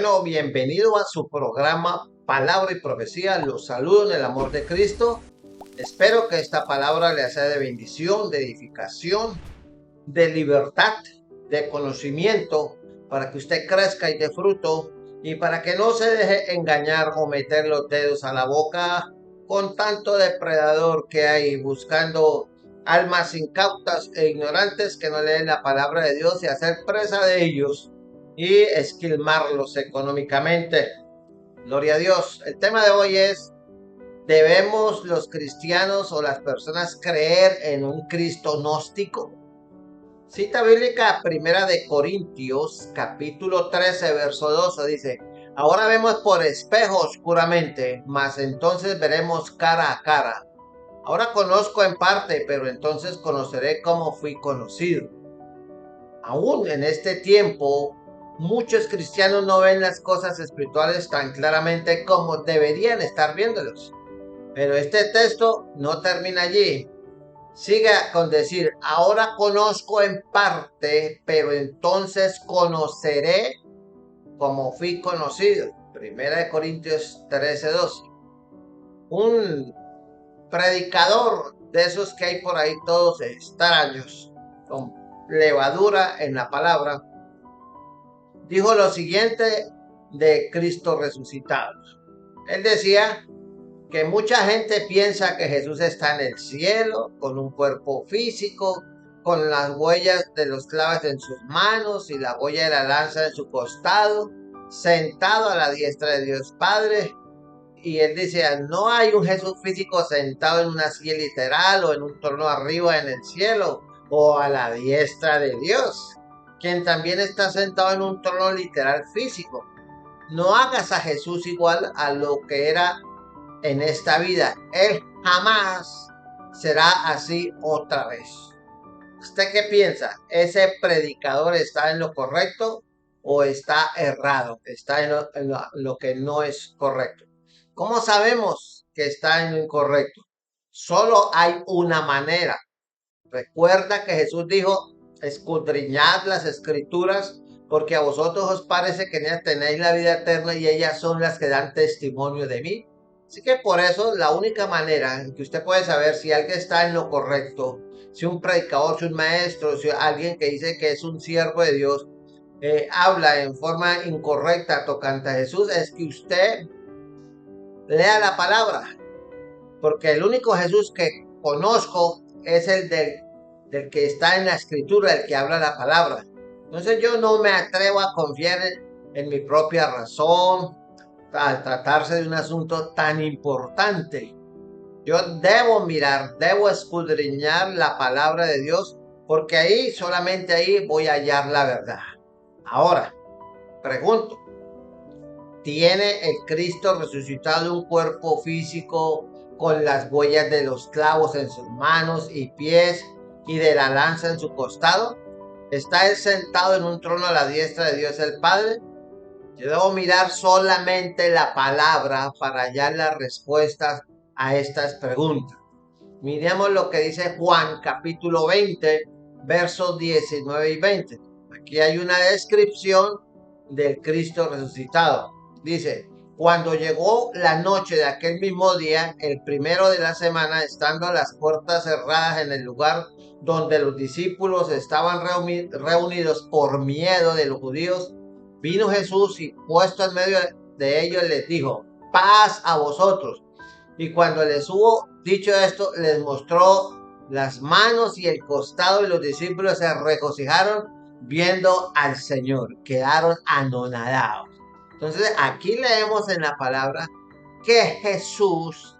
Bueno, bienvenido a su programa Palabra y Profecía. Los saludo en el amor de Cristo. Espero que esta palabra le sea de bendición, de edificación, de libertad, de conocimiento, para que usted crezca y dé fruto y para que no se deje engañar o meter los dedos a la boca con tanto depredador que hay buscando almas incautas e ignorantes que no leen la palabra de Dios y hacer presa de ellos y esquilmarlos económicamente. Gloria a Dios. El tema de hoy es: ¿debemos los cristianos o las personas creer en un Cristo gnóstico? Cita bíblica primera de Corintios, capítulo 13, verso 12, dice: ahora vemos por espejo oscuramente, mas entonces veremos cara a cara. Ahora conozco en parte, pero entonces conoceré como fui conocido. Aún en este tiempo, muchos cristianos no ven las cosas espirituales tan claramente como deberían estar viéndolos. Pero este texto no termina allí. Sigue con decir: ahora conozco en parte, pero entonces conoceré como fui conocido. Primera de Corintios 13:12. Un predicador de esos que hay por ahí, todos extraños, con levadura en la palabra, dijo lo siguiente de Cristo resucitado. Él decía que mucha gente piensa que Jesús está en el cielo, con un cuerpo físico, con las huellas de los clavos en sus manos y la huella de la lanza en su costado, sentado a la diestra de Dios Padre. Y él decía: no hay un Jesús físico sentado en una silla literal o en un trono arriba en el cielo o a la diestra de Dios, quien también está sentado en un trono literal físico. No hagas a Jesús igual a lo que era en esta vida. Él jamás será así otra vez. ¿Usted qué piensa? ¿Ese predicador está en lo correcto o está errado? Está en lo que no es correcto. ¿Cómo sabemos que está en lo incorrecto? Solo hay una manera. Recuerda que Jesús dijo: escudriñad las escrituras, porque a vosotros os parece que en ellas tenéis la vida eterna y ellas son las que dan testimonio de mí. Así que por eso la única manera en que usted puede saber si alguien está en lo correcto, si un predicador, si un maestro, si alguien que dice que es un siervo de Dios, habla en forma incorrecta tocante a Jesús, es que usted lea la palabra. Porque el único Jesús que conozco es el del que está en la escritura, el que habla la palabra. Entonces yo no me atrevo a confiar en mi propia razón al tratarse de un asunto tan importante. Yo debo mirar, debo escudriñar la palabra de Dios, porque ahí, solamente ahí voy a hallar la verdad. Ahora, pregunto: ¿tiene el Cristo resucitado un cuerpo físico con las huellas de los clavos en sus manos y pies y de la lanza en su costado? ¿Está él sentado en un trono a la diestra de Dios el Padre? Yo debo mirar solamente la palabra para hallar las respuestas a estas preguntas. Miremos lo que dice Juan capítulo 20, versos 19 y 20. Aquí hay una descripción del Cristo resucitado. Dice: cuando llegó la noche de aquel mismo día, el primero de la semana, estando las puertas cerradas en el lugar donde los discípulos estaban reunidos por miedo de los judíos, vino Jesús y puesto en medio de ellos les dijo: paz a vosotros. Y cuando les hubo dicho esto, les mostró las manos y el costado, y los discípulos se regocijaron viendo al Señor, quedaron anonadados. Entonces aquí leemos en la palabra que Jesús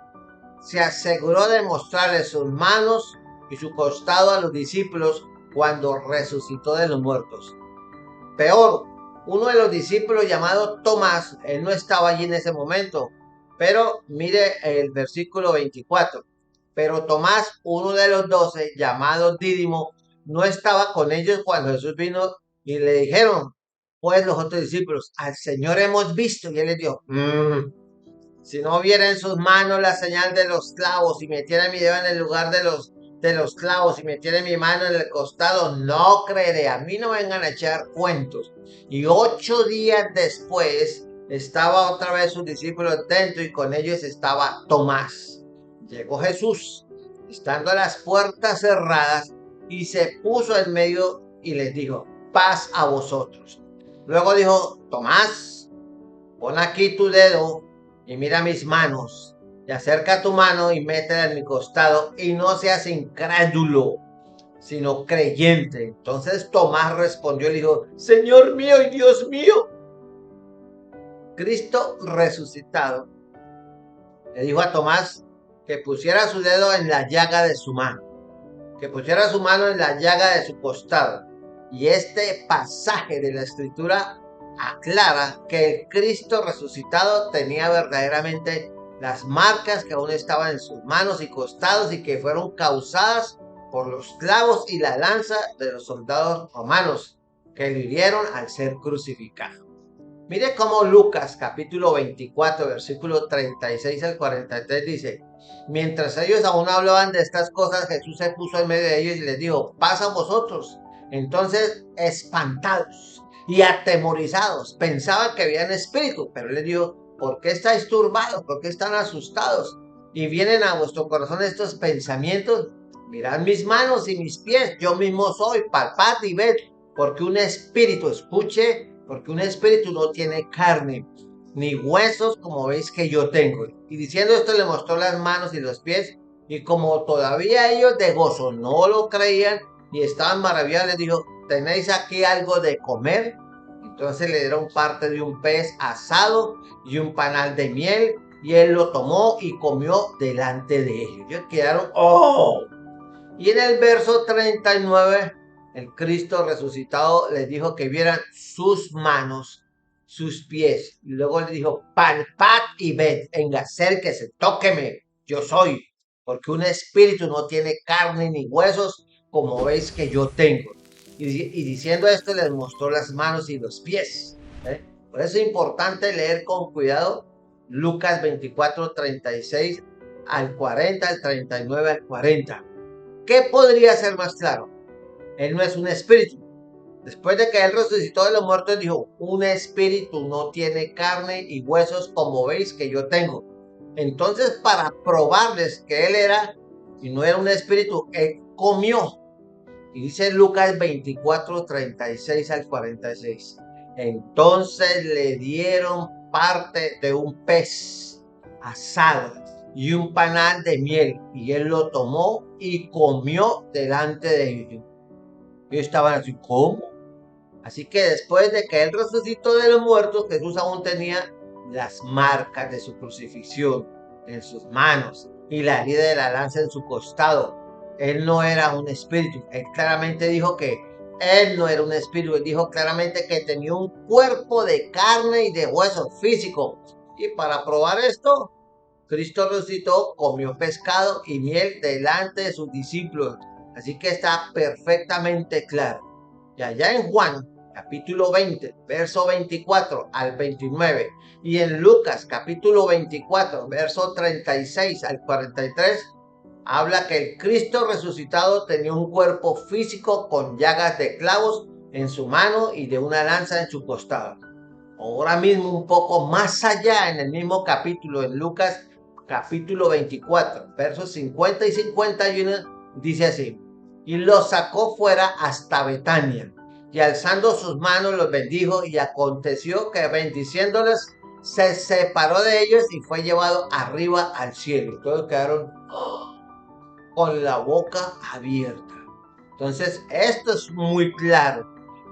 se aseguró de mostrarles sus manos y su costado a los discípulos cuando resucitó de los muertos. Peor, uno de los discípulos llamado Tomás, él no estaba allí en ese momento, pero mire el versículo 24. Pero Tomás, uno de los 12, llamado Dídimo, no estaba con ellos cuando Jesús vino, y le dijeron pues los otros discípulos: al Señor hemos visto. Y él les dijo: si no viera en sus manos la señal de los clavos y metiera mi dedo en el lugar de los de los clavos y metiere mi mano en el costado, no creeré. A mí no vengan a echar cuentos. Y 8 días después estaba otra vez sus discípulos dentro y con ellos estaba Tomás. Llegó Jesús, estando las puertas cerradas, y se puso en medio y les dijo: paz a vosotros. Luego dijo: Tomás, pon aquí tu dedo y mira mis manos, y acerca tu mano y métela en mi costado, y no seas incrédulo, sino creyente. Entonces Tomás respondió y le dijo: Señor mío y Dios mío. Cristo resucitado le dijo a Tomás que pusiera su dedo en la llaga de su mano, que pusiera su mano en la llaga de su costado. Y este pasaje de la Escritura aclara que el Cristo resucitado tenía verdaderamente las marcas que aún estaban en sus manos y costados y que fueron causadas por los clavos y la lanza de los soldados romanos que lo hirieron al ser crucificado. Mire cómo Lucas capítulo 24 versículo 36 al 43 dice: mientras ellos aún hablaban de estas cosas, Jesús se puso en medio de ellos y les dijo: paz a vosotros. Entonces, espantados y atemorizados, pensaban que habían espíritu, pero él les dijo: ¿por qué estáis turbados? ¿Por qué están asustados? Y vienen a vuestro corazón estos pensamientos. Mirad mis manos y mis pies, yo mismo soy, palpad y ved, porque un espíritu, escuche, porque un espíritu no tiene carne ni huesos como veis que yo tengo. Y diciendo esto le mostró las manos y los pies, y como todavía ellos de gozo no lo creían y estaban maravillados, les dijo: ¿tenéis aquí algo de comer? Entonces le dieron parte de un pez asado y un panal de miel, y él lo tomó y comió delante de ellos. Ellos quedaron ¡oh! Y en el verso 39, el Cristo resucitado les dijo que vieran sus manos, sus pies. Y luego les dijo: palpad y ved, venga, acérquese, tóqueme, yo soy. Porque un espíritu no tiene carne ni huesos, como veis que yo tengo. Y diciendo esto, les mostró las manos y los pies. Por eso es importante leer con cuidado Lucas 24, 36 al 40, al 39 al 40. ¿Qué podría ser más claro? Él no es un espíritu. Después de que él resucitó de los muertos, dijo: un espíritu no tiene carne y huesos como veis que yo tengo. Entonces, para probarles que él era y no era un espíritu, él comió. Y dice Lucas 24, 36 al 46. Entonces le dieron parte de un pez asado y un panal de miel, y él lo tomó y comió delante de ellos. Ellos estaban así: ¿cómo? Así que después de que él resucitó de los muertos, Jesús aún tenía las marcas de su crucifixión en sus manos y la herida de la lanza en su costado. Él no era un espíritu. Él claramente dijo que él no era un espíritu. Él dijo claramente que tenía un cuerpo de carne y de hueso físico. Y para probar esto, Cristo resucitó, comió pescado y miel delante de sus discípulos. Así que está perfectamente claro. Y allá en Juan, capítulo 20, verso 24 al 29, y en Lucas, capítulo 24, verso 36 al 43, habla que el Cristo resucitado tenía un cuerpo físico con llagas de clavos en su mano y de una lanza en su costado. Ahora mismo, un poco más allá, en el mismo capítulo, en Lucas capítulo 24, versos 50 y 51, dice así: y los sacó fuera hasta Betania, y alzando sus manos los bendijo, y aconteció que bendiciéndoles se separó de ellos y fue llevado arriba al cielo. Todos quedaron con la boca abierta. Entonces, esto es muy claro.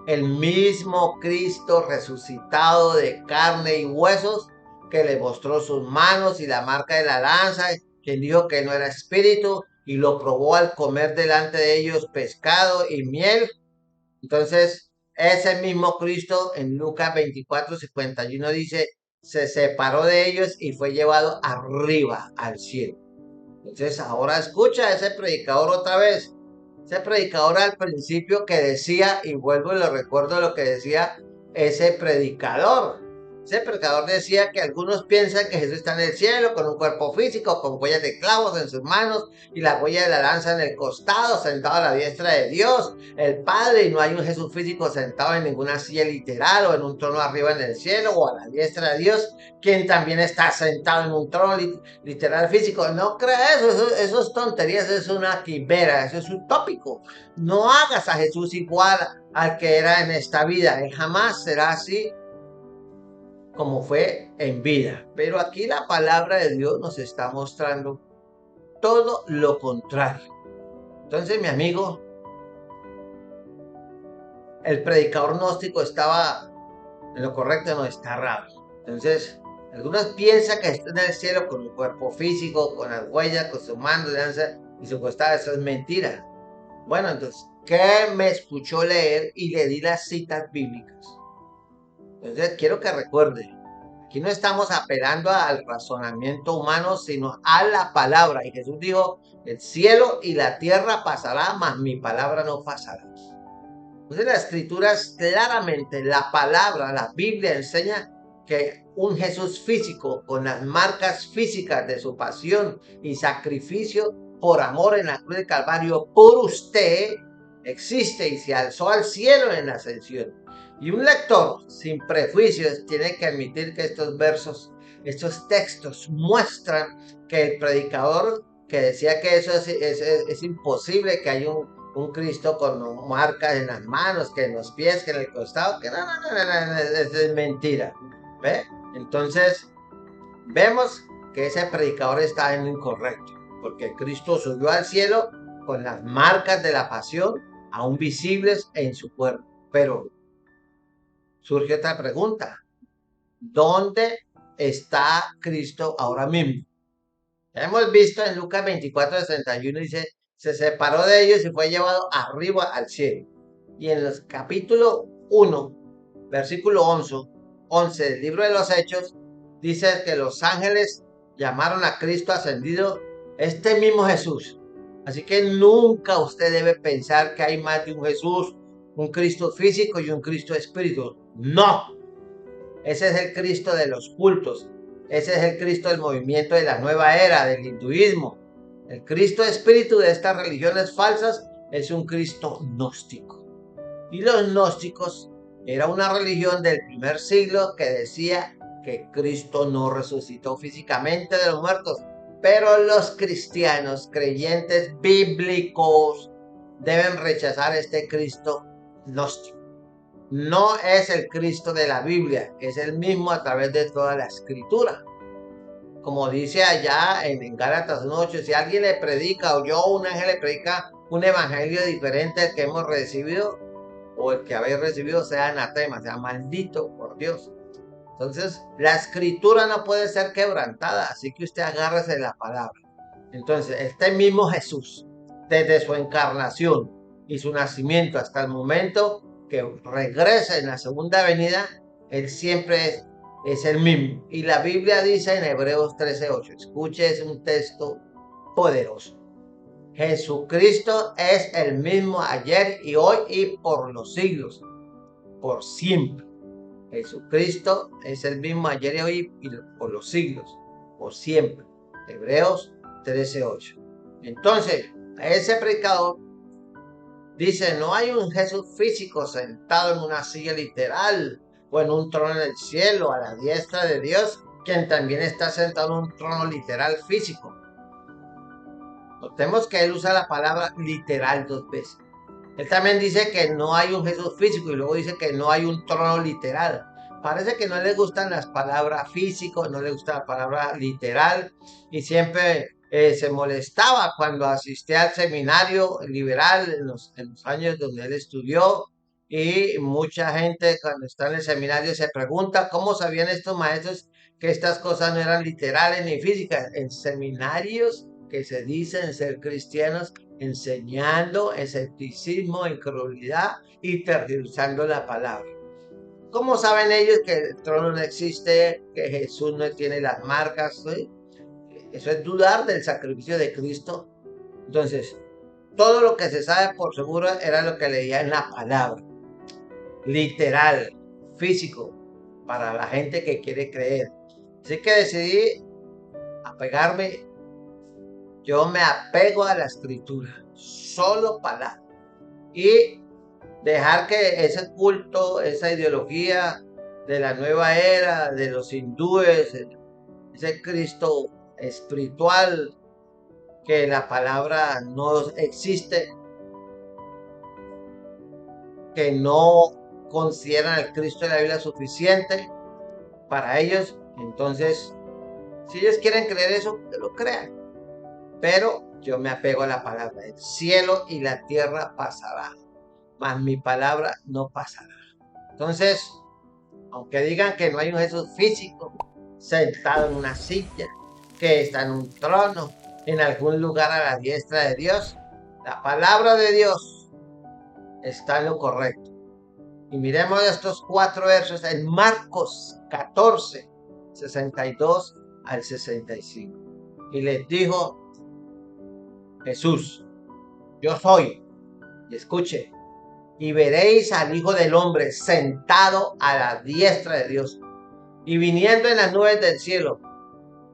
El mismo Cristo resucitado de carne y huesos, que le mostró sus manos y la marca de la lanza, quien dijo que no era espíritu, y lo probó al comer delante de ellos pescado y miel. Entonces, ese mismo Cristo en Lucas 24, 51 dice: se separó de ellos y fue llevado arriba al cielo. Entonces, ahora escucha a ese predicador otra vez. Ese predicador al principio que decía, y vuelvo y lo recuerdo lo que decía ese predicador. Ese predicador decía que algunos piensan que Jesús está en el cielo con un cuerpo físico, con huellas de clavos en sus manos y la huella de la lanza en el costado, sentado a la diestra de Dios, el Padre, y no hay un Jesús físico sentado en ninguna silla literal o en un trono arriba en el cielo o a la diestra de Dios, quien también está sentado en un trono literal físico. No creas eso es tonterías, eso es una quimera, eso es utópico. No hagas a Jesús igual al que era en esta vida, él jamás será así como fue en vida. Pero aquí la palabra de Dios nos está mostrando todo lo contrario. Entonces, mi amigo, el predicador gnóstico estaba en lo correcto, no está raro. Entonces, algunos piensan que está en el cielo con un cuerpo físico, con las huellas, con su mando de danza y su costado. Eso es mentira. Bueno, entonces, ¿qué me escuchó leer? Y le di las citas bíblicas. Entonces, quiero que recuerde, aquí no estamos apelando al razonamiento humano, sino a la palabra. Y Jesús dijo, el cielo y la tierra pasará, mas mi palabra no pasará. Entonces las escrituras claramente, la palabra, la Biblia enseña que un Jesús físico con las marcas físicas de su pasión y sacrificio por amor en la cruz del Calvario por usted existe y se alzó al cielo en la ascensión. Y un lector sin prejuicios tiene que admitir que estos versos, estos textos muestran que el predicador que decía que eso es imposible, que hay un Cristo con marcas en las manos, que en los pies, que en el costado, que no, es mentira. ¿Ve? Entonces, vemos que ese predicador está en lo incorrecto, porque Cristo subió al cielo con las marcas de la pasión aún visibles en su cuerpo. Pero surge otra pregunta: ¿dónde está Cristo ahora mismo? Ya hemos visto en Lucas 24:61, dice, se separó de ellos y fue llevado arriba al cielo. Y en el capítulo 1, versículo 11 del libro de los Hechos, dice que los ángeles llamaron a Cristo ascendido este mismo Jesús. Así que nunca usted debe pensar que hay más de un Jesús, un Cristo físico y un Cristo espíritu. No, ese es el Cristo de los cultos. Ese es el Cristo del movimiento de la nueva era, del hinduismo. El Cristo espíritu de estas religiones falsas es un Cristo gnóstico. Y los gnósticos era una religión del primer siglo que decía que Cristo no resucitó físicamente de los muertos. Pero los cristianos creyentes bíblicos deben rechazar este Cristo gnóstico. No es el Cristo de la Biblia, es el mismo a través de toda la escritura. Como dice allá en Gálatas 1:8, si alguien le predica o yo o un ángel le predica un evangelio diferente al que hemos recibido o el que habéis recibido, sea anatema, sea maldito por Dios. Entonces, la escritura no puede ser quebrantada, así que usted agárrese de la palabra. Entonces, este mismo Jesús, desde su encarnación y su nacimiento hasta el momento que regresa en la segunda venida, él siempre es el mismo. Y la Biblia dice en Hebreos 13:8, escuche, es un texto poderoso. Jesucristo es el mismo ayer y hoy y por los siglos, por siempre. Jesucristo es el mismo ayer y hoy y por los siglos, por siempre. Hebreos 13:8. Entonces, ese predicador dice, no hay un Jesús físico sentado en una silla literal o en un trono en el cielo a la diestra de Dios, quien también está sentado en un trono literal físico. Notemos que él usa la palabra literal 2 veces. Él también dice que no hay un Jesús físico y luego dice que no hay un trono literal. Parece que no le gustan las palabras físico, no le gusta la palabra literal y siempre se molestaba cuando asistía al seminario liberal en los años donde él estudió, y mucha gente cuando está en el seminario se pregunta cómo sabían estos maestros que estas cosas no eran literales ni físicas. En seminarios que se dicen ser cristianos, enseñando escepticismo, incredulidad y tergiversando la palabra. ¿Cómo saben ellos que el trono no existe, que Jesús no tiene las marcas? ¿Sí? Eso es dudar del sacrificio de Cristo. Entonces, todo lo que se sabe por seguro era lo que leía en la palabra. Literal, físico. para la gente que quiere creer. Así que decidí apegarme. Yo me apego a la escritura, solo palabra. Y dejar que ese culto, esa ideología de la nueva era, de los hindúes, ese Cristo espiritual, que la palabra no existe, que no consideran al Cristo de la Biblia suficiente para ellos. Entonces, si ellos quieren creer eso, que lo crean. Pero yo me apego a la palabra. El cielo y la tierra pasará, mas mi palabra no pasará. Entonces, aunque digan que no hay un Jesús físico, sentado en una silla, que está en un trono, en algún lugar a la diestra de Dios, la palabra de Dios está en lo correcto. Y miremos estos 4 versos en Marcos 14, 62 al 65. Y les dijo Jesús: yo soy, y escuche, y veréis al Hijo del Hombre sentado a la diestra de Dios y viniendo en las nubes del cielo.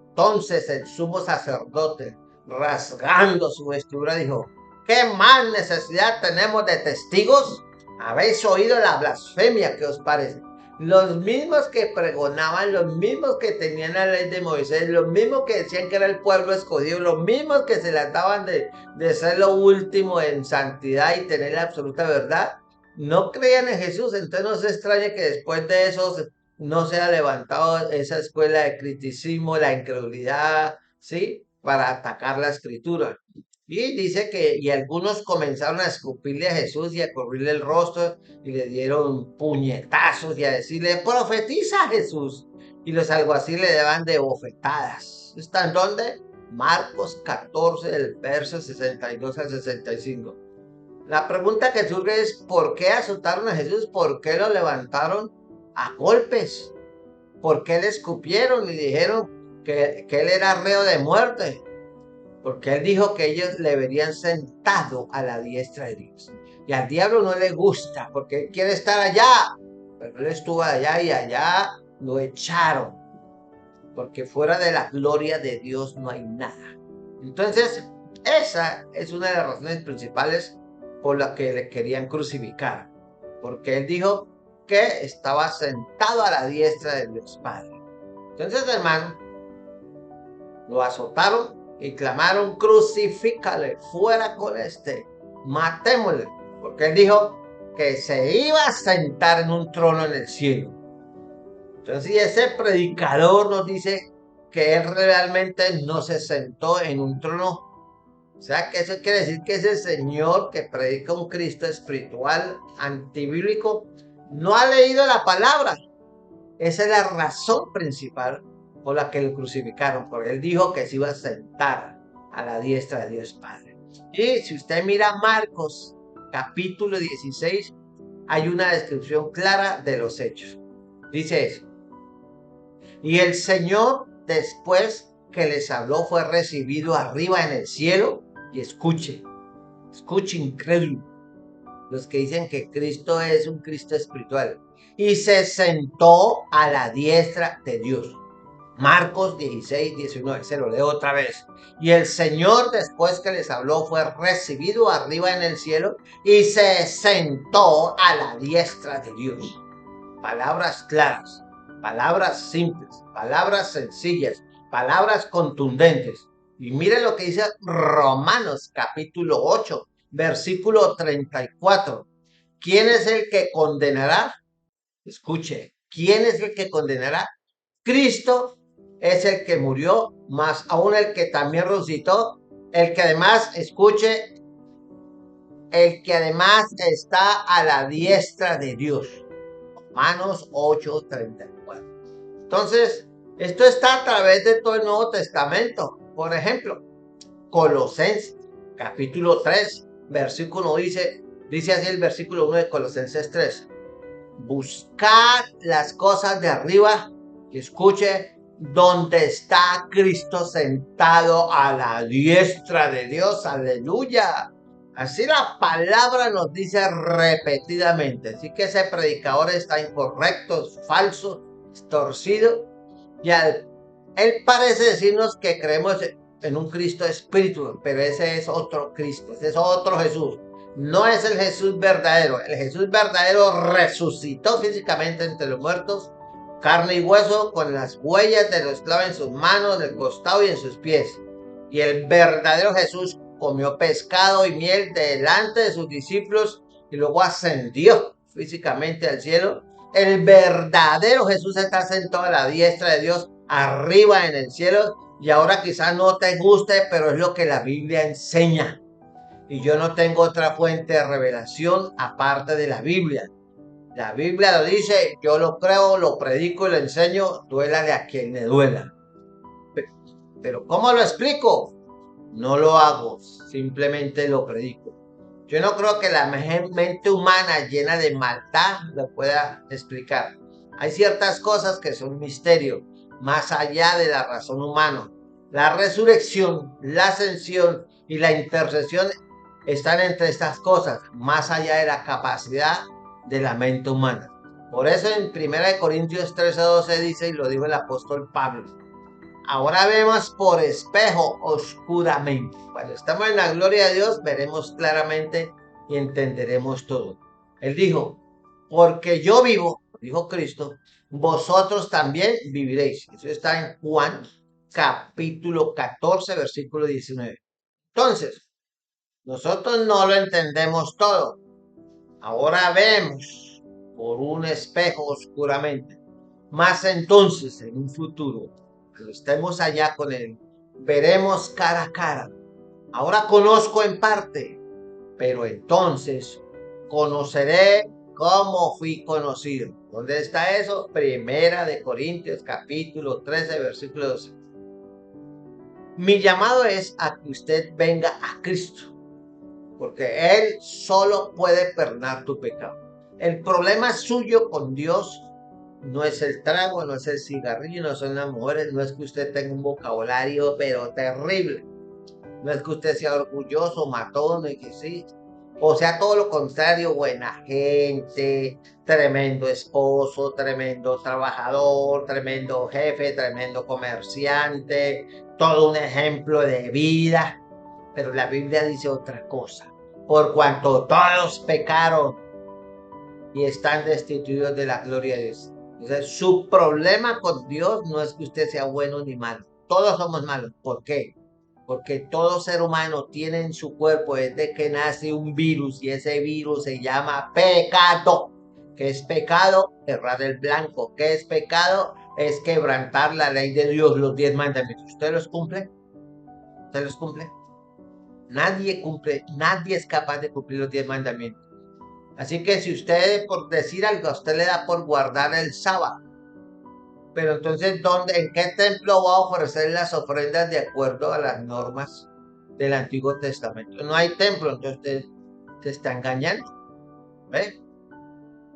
Entonces el sumo sacerdote, rasgando su vestidura, dijo: ¿qué más necesidad tenemos de testigos? ¿Habéis oído la blasfemia? ¿Qué os parece? Los mismos que pregonaban, los mismos que tenían la ley de Moisés, los mismos que decían que era el pueblo escogido, los mismos que se las daban de ser lo último en santidad y tener la absoluta verdad, no creían en Jesús. Entonces no se extraña que después de eso no se ha levantado esa escuela de criticismo, la incredulidad, ¿sí? Para atacar la escritura. Y dice que algunos comenzaron a escupirle a Jesús y a cubrirle el rostro y le dieron puñetazos y a decirle: profetiza Jesús. Y los alguaciles le daban de bofetadas. ¿Están dónde? Marcos 14, el verso 62 al 65. La pregunta que surge es: ¿por qué azotaron a Jesús? ¿Por qué lo levantaron a golpes? ¿Por qué le escupieron y dijeron que él era reo de muerte? Porque él dijo que ellos le verían sentado a la diestra de Dios. Y al diablo no le gusta, porque él quiere estar allá. Pero él estuvo allá y allá lo echaron. Porque fuera de la gloria de Dios no hay nada. Entonces, esa es una de las razones principales por las que le querían crucificar. Porque él dijo que estaba sentado a la diestra de Dios Padre. Entonces, hermano, lo azotaron y clamaron: crucifícale, fuera con este, matémosle. Porque él dijo que se iba a sentar en un trono en el cielo. Entonces, si ese predicador nos dice que él realmente no se sentó en un trono, o sea que eso quiere decir que ese señor que predica un Cristo espiritual antibíblico no ha leído la palabra. Esa es la razón principal por la que lo crucificaron, porque él dijo que se iba a sentar a la diestra de Dios Padre. Y si usted mira Marcos capítulo 16, hay una descripción clara de los hechos. Dice eso: y el Señor, después que les habló, fue recibido arriba en el cielo. Y escuche incrédulo, los que dicen que Cristo es un Cristo espiritual, y se sentó a la diestra de Dios. Marcos 16, 19, se lo leo otra vez. Y el Señor, después que les habló, fue recibido arriba en el cielo y se sentó a la diestra de Dios. Palabras claras, palabras simples, palabras sencillas, palabras contundentes. Y miren lo que dice Romanos capítulo 8, versículo 34. ¿Quién es el que condenará? Escuche, ¿quién es el que condenará? Cristo es el que murió, más aún el que también resucitó, el que además, escuche, el que además está a la diestra de Dios. Romanos 8:34. Entonces, esto está a través de todo el Nuevo Testamento. Por ejemplo, Colosenses capítulo 3, versículo dice así el versículo 1 de Colosenses 3. Buscad las cosas de arriba, y escuche, donde está Cristo sentado a la diestra de Dios. Aleluya. Así la palabra nos dice repetidamente. Así que ese predicador está incorrecto, es falso, es torcido. Él parece decirnos que creemos en un Cristo espíritu, pero ese es otro Cristo, ese es otro Jesús. No es el Jesús verdadero. El Jesús verdadero resucitó físicamente entre los muertos, carne y hueso, con las huellas de los clavos en sus manos, en el costado y en sus pies. Y el verdadero Jesús comió pescado y miel delante de sus discípulos y luego ascendió físicamente al cielo. El verdadero Jesús está sentado a la diestra de Dios, arriba en el cielo. Y ahora quizás no te guste, pero es lo que la Biblia enseña. Y yo no tengo otra fuente de revelación aparte de la Biblia. La Biblia lo dice, yo lo creo, lo predico y lo enseño, duélale a quien le duela. Pero ¿cómo lo explico? No lo hago, simplemente lo predico. Yo no creo que la mente humana llena de maldad lo pueda explicar. Hay ciertas cosas que son misterio, más allá de la razón humana. La resurrección, la ascensión y la intercesión están entre estas cosas, más allá de la capacidad de la mente humana. Por eso en 1 Corintios 13:12 dice, y lo dijo el apóstol Pablo, ahora vemos por espejo oscuramente. Cuando estamos en la gloria de Dios, veremos claramente y entenderemos todo. Él dijo, porque yo vivo, dijo Cristo, vosotros también viviréis. Eso está en Juan capítulo 14, versículo 19. Entonces, nosotros no lo entendemos todo. Ahora vemos por un espejo oscuramente. Más entonces, en un futuro, cuando estemos allá con Él, veremos cara a cara. Ahora conozco en parte, pero entonces conoceré cómo fui conocido. ¿Dónde está eso? 1 Corintios capítulo 13, versículo 12. Mi llamado es a que usted venga a Cristo, porque Él solo puede perdonar tu pecado. El problema suyo con Dios no es el trago, no es el cigarrillo, no son las mujeres, no es que usted tenga un vocabulario pero terrible, no es que usted sea orgulloso, matón, y que sí, o sea todo lo contrario, buena gente, tremendo esposo, tremendo trabajador, tremendo jefe, tremendo comerciante, todo un ejemplo de vida. Pero la Biblia dice otra cosa, por cuanto todos pecaron y están destituidos de la gloria de Dios. Entonces, su problema con Dios no es que usted sea bueno ni malo. Todos somos malos. ¿Por qué? Porque todo ser humano tiene en su cuerpo desde que nace un virus y ese virus se llama pecado. ¿Qué es pecado? Errar el blanco. ¿Qué es pecado? Es quebrantar la ley de Dios, los 10 mandamientos. ¿Usted los cumple? ¿Usted los cumple? Nadie cumple, nadie es capaz de cumplir los 10 mandamientos. Así que si usted, por decir algo, a usted le da por guardar el sábado, pero entonces, ¿en qué templo va a ofrecer las ofrendas de acuerdo a las normas del Antiguo Testamento? No hay templo, entonces usted se está engañando. ¿Ve?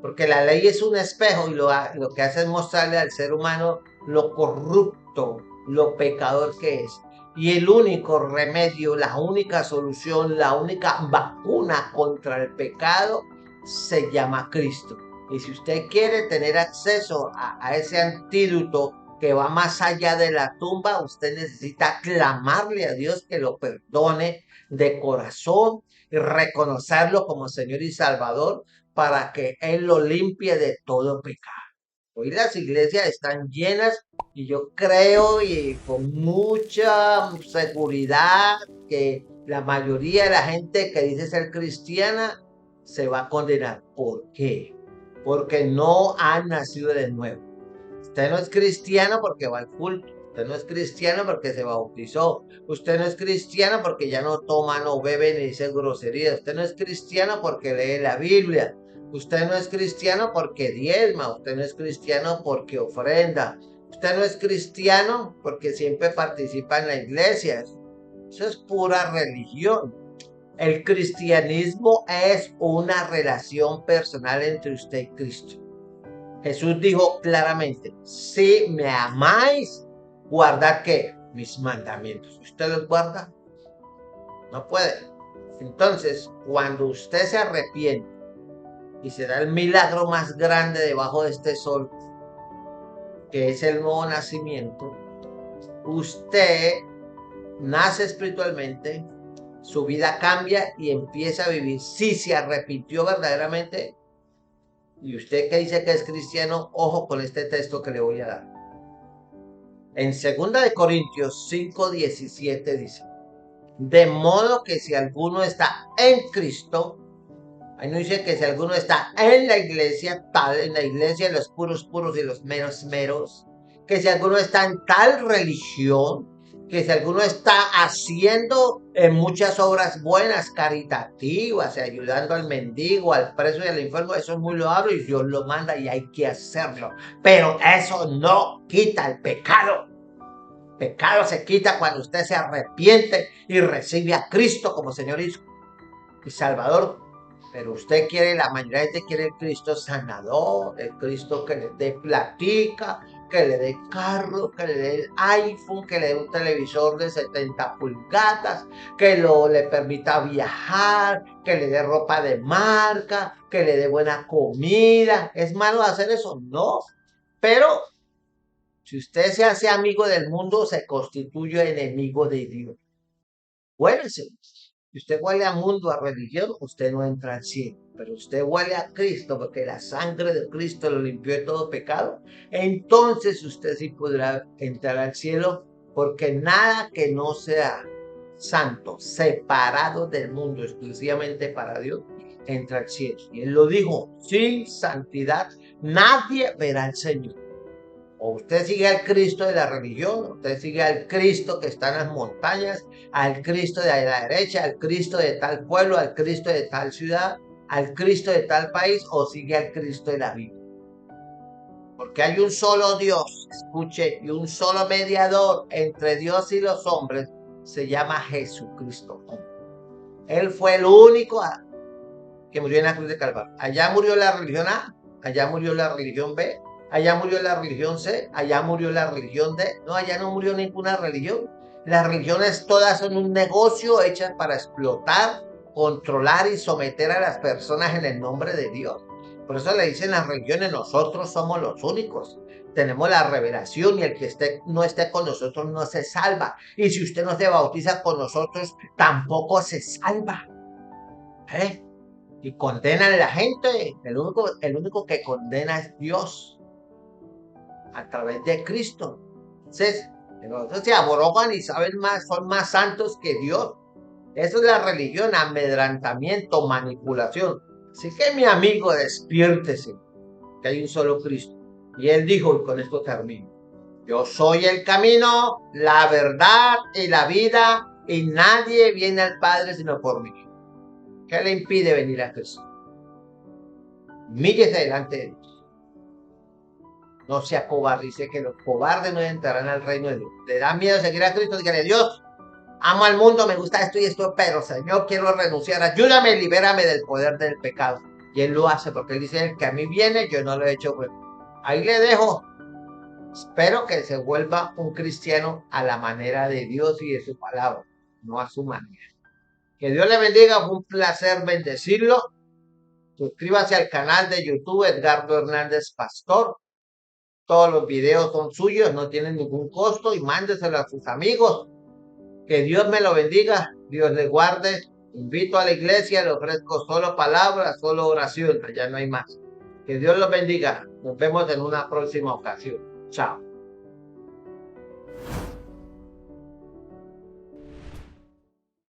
Porque la ley es un espejo y lo que hace es mostrarle al ser humano lo corrupto, lo pecador que es. Y el único remedio, la única solución, la única vacuna contra el pecado se llama Cristo. Y si usted quiere tener acceso a ese antídoto que va más allá de la tumba, usted necesita clamarle a Dios que lo perdone de corazón y reconocerlo como Señor y Salvador para que Él lo limpie de todo pecado. Hoy las iglesias están llenas y yo creo y con mucha seguridad que la mayoría de la gente que dice ser cristiana se va a condenar. ¿Por qué? Porque no han nacido de nuevo. Usted no es cristiano porque va al culto. Usted no es cristiano porque se bautizó. Usted no es cristiano porque ya no toma, no bebe ni dice groserías. Usted no es cristiano porque lee la Biblia. Usted no es cristiano porque diezma. Usted no es cristiano porque ofrenda. Usted no es cristiano porque siempre participa en la iglesia. Eso es pura religión. El cristianismo es una relación personal entre usted y Cristo. Jesús dijo claramente, si me amáis, guardad ¿qué? Mis mandamientos. ¿Usted los guarda? No puede. Entonces, cuando usted se arrepiente y se da el milagro más grande debajo de este sol, que es el nuevo nacimiento, usted nace espiritualmente, su vida cambia y empieza a vivir. Si se arrepintió verdaderamente, y usted que dice que es cristiano, ojo con este texto que le voy a dar. En 2 Corintios 5:17 dice: de modo que si alguno está en Cristo, ahí no dice que si alguno está en la iglesia, tal, en la iglesia de los puros puros y los meros meros, que si alguno está en tal religión, que si alguno está haciendo muchas obras buenas, caritativas, ayudando al mendigo, al preso y al enfermo, eso es muy loable y Dios lo manda y hay que hacerlo. Pero eso no quita el pecado. Pecado se quita cuando usted se arrepiente y recibe a Cristo como Señor y Salvador. Pero usted quiere, la mayoría de gente quiere el Cristo sanador, el Cristo que le dé platica, que le dé carro, que le dé el iPhone, que le dé un televisor de 70 pulgadas, que le permita viajar, que le dé ropa de marca, que le dé buena comida. ¿Es malo hacer eso? No. Pero si usted se hace amigo del mundo, se constituye enemigo de Dios. Huélese. Si usted huele a mundo, a religión, usted no entra al cielo. Pero usted huele a Cristo, porque la sangre de Cristo lo limpió de todo pecado. Entonces usted sí podrá entrar al cielo, porque nada que no sea santo, separado del mundo, exclusivamente para Dios, entra al cielo. Y Él lo dijo: sin santidad nadie verá al Señor. O usted sigue al Cristo de la religión, usted sigue al Cristo que está en las montañas, al Cristo de la derecha, al Cristo de tal pueblo, al Cristo de tal ciudad, al Cristo de tal país, o sigue al Cristo de la Biblia. Porque hay un solo Dios, escuche, y un solo mediador entre Dios y los hombres, se llama Jesucristo. Él fue el único que murió en la cruz de Calvario. Allá murió la religión A, allá murió la religión B, allá murió la religión C, allá murió la religión D. No, allá no murió ninguna religión. Las religiones todas son un negocio hechas para explotar, controlar y someter a las personas en el nombre de Dios. Por eso le dicen las religiones: nosotros somos los únicos. Tenemos la revelación y el que no esté con nosotros no se salva. Y si usted no se bautiza con nosotros, tampoco se salva. Y condenan a la gente. El único que condena es Dios a través de Cristo. Entonces se abrogan y saben más, son más santos que Dios. Eso es la religión: amedrentamiento, manipulación. Así que, mi amigo, despiértese, que hay un solo Cristo. Y Él dijo, y con esto termino: yo soy el camino, la verdad y la vida, y nadie viene al Padre sino por mí. ¿Qué le impide venir a Cristo? Humíllese delante de Dios. No sea cobarde. Dice que los cobardes no entrarán al reino de Dios. ¿Le da miedo seguir a Cristo? Dígale: Dios, amo al mundo, me gusta esto y esto, pero Señor, quiero renunciar. Ayúdame, libérame del poder del pecado. Y Él lo hace, porque Él dice: el que a mí viene, yo no lo he hecho. Pues ahí le dejo. Espero que se vuelva un cristiano a la manera de Dios y de su palabra, no a su manera. Que Dios le bendiga. Fue un placer bendecirlo. Suscríbase al canal de YouTube Edgardo Hernández Pastor. Todos los videos son suyos, no tienen ningún costo, y mándeselo a sus amigos. Que Dios me lo bendiga, Dios le guarde. Invito a la iglesia, le ofrezco solo palabras, solo oración, ya no hay más. Que Dios los bendiga. Nos vemos en una próxima ocasión. Chao.